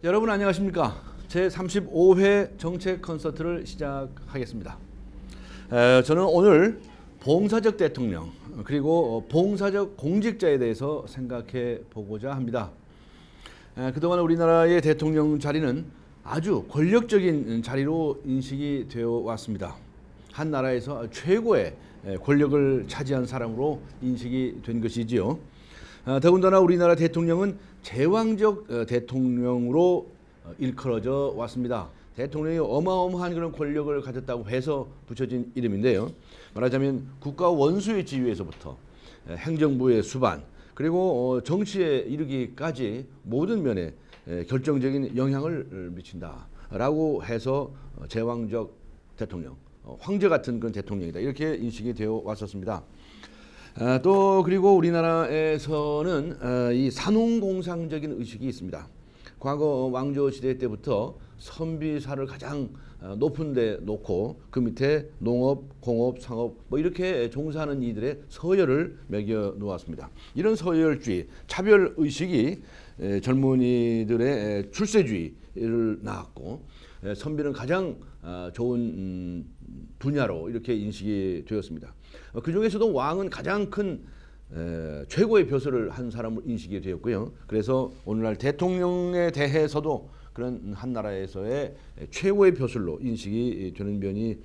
여러분 안녕하십니까? 제35회 정책 콘서트를 시작하겠습니다. 저는 오늘 봉사적 대통령 그리고 봉사적 공직자에 대해서 생각해 보고자 합니다. 그동안 우리나라의 대통령 자리는 아주 권력적인 자리로 인식이 되어 왔습니다. 한 나라에서 최고의 권력을 차지한 사람으로 인식이 된 것이지요. 더군다나 우리나라 대통령은 제왕적 대통령으로 일컬어져 왔습니다. 대통령이 어마어마한 그런 권력을 가졌다고 해서 붙여진 이름인데요. 말하자면 국가 원수의 지위에서부터 행정부의 수반 그리고 정치에 이르기까지 모든 면에 결정적인 영향을 미친다라고 해서 제왕적 대통령, 황제 같은 그런 대통령이다 이렇게 인식이 되어 왔었습니다. 또 그리고 우리나라에서는 이 산업공상적인 의식이 있습니다. 과거 왕조 시대 때부터 선비사를 가장 높은 데 놓고 그 밑에 농업, 공업, 상업 뭐 이렇게 종사하는 이들의 서열을 매겨 놓았습니다. 이런 서열주의, 차별의식이 젊은이들의 출세주의를 낳았고 선비는 가장 좋은 분야로 이렇게 인식이 되었습니다. 그 중에서도 왕은 가장 큰 최고의 벼슬을 한 사람으로 인식이 되었고요. 그래서 오늘날 대통령에 대해서도 그런 한 나라에서의 최고의 벼슬로 인식이 되는 면이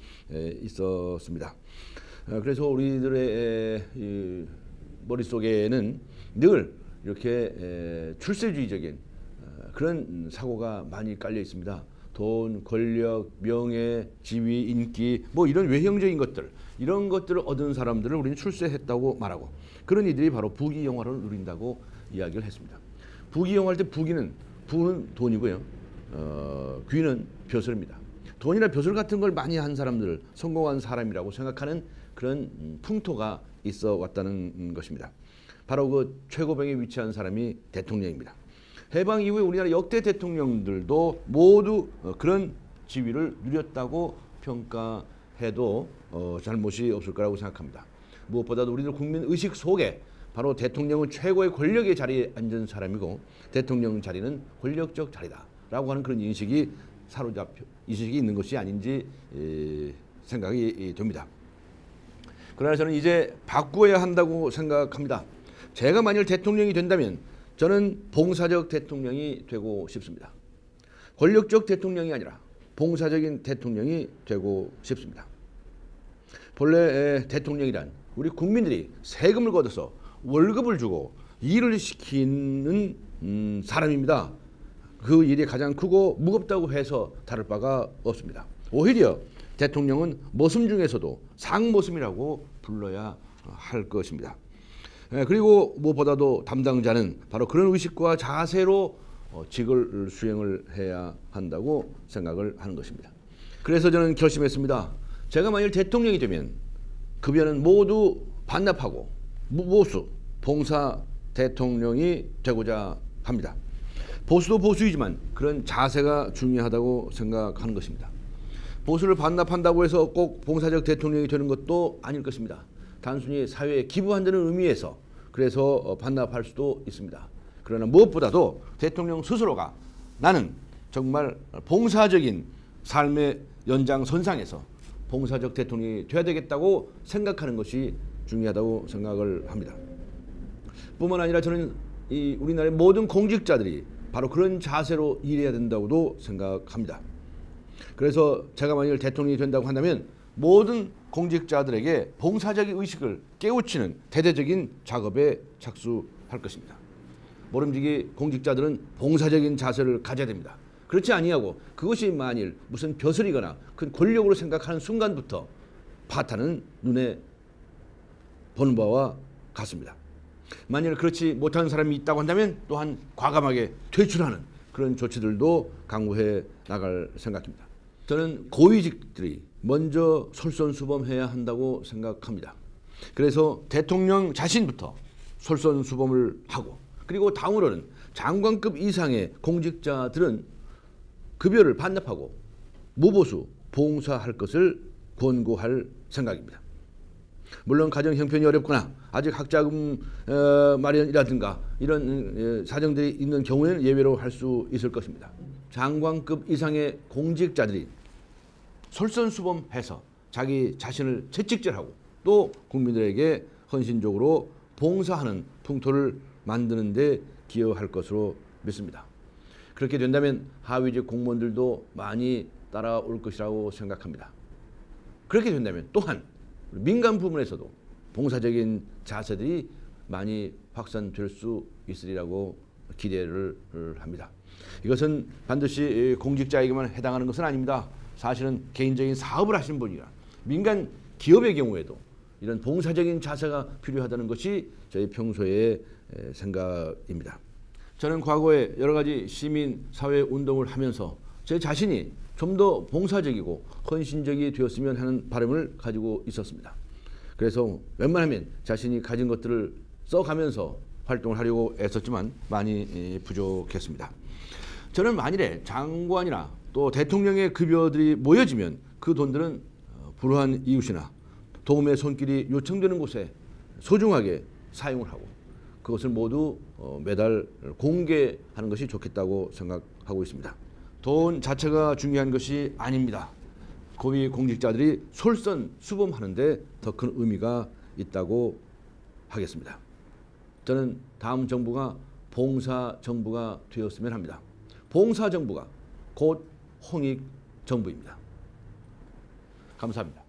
있었습니다. 그래서 우리들의 머릿속에는 늘 이렇게 출세주의적인 그런 사고가 많이 깔려 있습니다. 돈, 권력, 명예, 지위, 인기 뭐 이런 외형적인 것들 이런 것들을 얻은 사람들을 우리는 출세했다고 말하고 그런 이들이 바로 부귀영화를 누린다고 이야기를 했습니다. 부귀영화할 때 부는 돈이고요. 귀는 벼슬입니다. 돈이나 벼슬 같은 걸 많이 한 사람들을 성공한 사람이라고 생각하는 그런 풍토가 있어 왔다는 것입니다. 바로 그 최고병에 위치한 사람이 대통령입니다. 해방 이후에 우리나라 역대 대통령들도 모두 그런 지위를 누렸다고 평가해도 잘못이 없을 거라고 생각합니다. 무엇보다도 우리들 국민 의식 속에 바로 대통령은 최고의 권력의 자리에 앉은 사람이고 대통령 자리는 권력적 자리다라고 하는 그런 인식이 인식이 있는 것이 아닌지 생각이 됩니다. 그러나 저는 이제 바꾸어야 한다고 생각합니다. 제가 만일 대통령이 된다면 저는 봉사적 대통령이 되고 싶습니다. 권력적 대통령이 아니라 봉사적인 대통령이 되고 싶습니다. 본래 대통령이란 우리 국민들이 세금을 걷어서 월급을 주고 일을 시키는 사람입니다. 그 일이 가장 크고 무겁다고 해서 다를 바가 없습니다. 오히려 대통령은 모습 중에서도 상모습이라고 불러야 할 것입니다. 그리고 무엇보다도 담당자는 바로 그런 의식과 자세로 직을 수행을 해야 한다고 생각을 하는 것입니다. 그래서 저는 결심했습니다. 제가 만일 대통령이 되면 급여는 모두 반납하고 무보수 봉사 대통령이 되고자 합니다. 보수도 보수이지만 그런 자세가 중요하다고 생각하는 것입니다. 보수를 반납한다고 해서 꼭 봉사적 대통령이 되는 것도 아닐 것입니다. 단순히 사회에 기부한다는 의미에서 그래서 반납할 수도 있습니다. 그러나 무엇보다도 대통령 스스로가 나는 정말 봉사적인 삶의 연장선상에서 봉사적 대통령이 되어야 되겠다고 생각하는 것이 중요하다고 생각을 합니다. 뿐만 아니라 저는 이 우리나라의 모든 공직자들이 바로 그런 자세로 일해야 된다고도 생각합니다. 그래서 제가 만일 대통령이 된다고 한다면 모든 공직자들에게 봉사적인 의식을 깨우치는 대대적인 작업에 착수할 것입니다. 모름지기 공직자들은 봉사적인 자세를 가져야 됩니다. 그렇지 아니하고 그것이 만일 무슨 벼슬이거나 큰 권력으로 생각하는 순간부터 파탄은 눈에 보는 바와 같습니다. 만일 그렇지 못하는 사람이 있다고 한다면 또한 과감하게 퇴출하는 그런 조치들도 강구해 나갈 생각입니다. 저는 고위직들이 먼저 솔선수범해야 한다고 생각합니다. 그래서 대통령 자신부터 솔선수범을 하고 그리고 다음으로는 장관급 이상의 공직자들은 급여를 반납하고 무보수 봉사할 것을 권고할 생각입니다. 물론 가정 형편이 어렵거나 아직 학자금 마련이라든가 이런 사정들이 있는 경우에는 예외로 할 수 있을 것입니다. 장관급 이상의 공직자들이 솔선수범해서 자기 자신을 채찍질하고 또 국민들에게 헌신적으로 봉사하는 풍토를 만드는 데 기여할 것으로 믿습니다. 그렇게 된다면 하위직 공무원들도 많이 따라올 것이라고 생각합니다. 그렇게 된다면 또한 민간 부문에서도 봉사적인 자세들이 많이 확산될 수 있으리라고 기대를 합니다. 이것은 반드시 공직자에게만 해당하는 것은 아닙니다. 사실은 개인적인 사업을 하시는 분이나 민간 기업의 경우에도 이런 봉사적인 자세가 필요하다는 것이 저희 평소의 생각입니다. 저는 과거에 여러 가지 시민 사회 운동을 하면서 제 자신이 좀 더 봉사적이고 헌신적이 되었으면 하는 바람을 가지고 있었습니다. 그래서 웬만하면 자신이 가진 것들을 써가면서 활동을 하려고 애썼지만 많이 부족했습니다. 저는 만일에 장관이나 또 대통령의 급여들이 모여지면 그 돈들은 불우한 이웃이나 도움의 손길이 요청되는 곳에 소중하게 사용을 하고 그것을 모두 매달 공개하는 것이 좋겠다고 생각하고 있습니다. 돈 자체가 중요한 것이 아닙니다. 고위 공직자들이 솔선수범하는데 더 큰 의미가 있다고 하겠습니다. 저는 다음 정부가 봉사 정부가 되었으면 합니다. 봉사 정부가 곧 홍익 정부입니다. 감사합니다.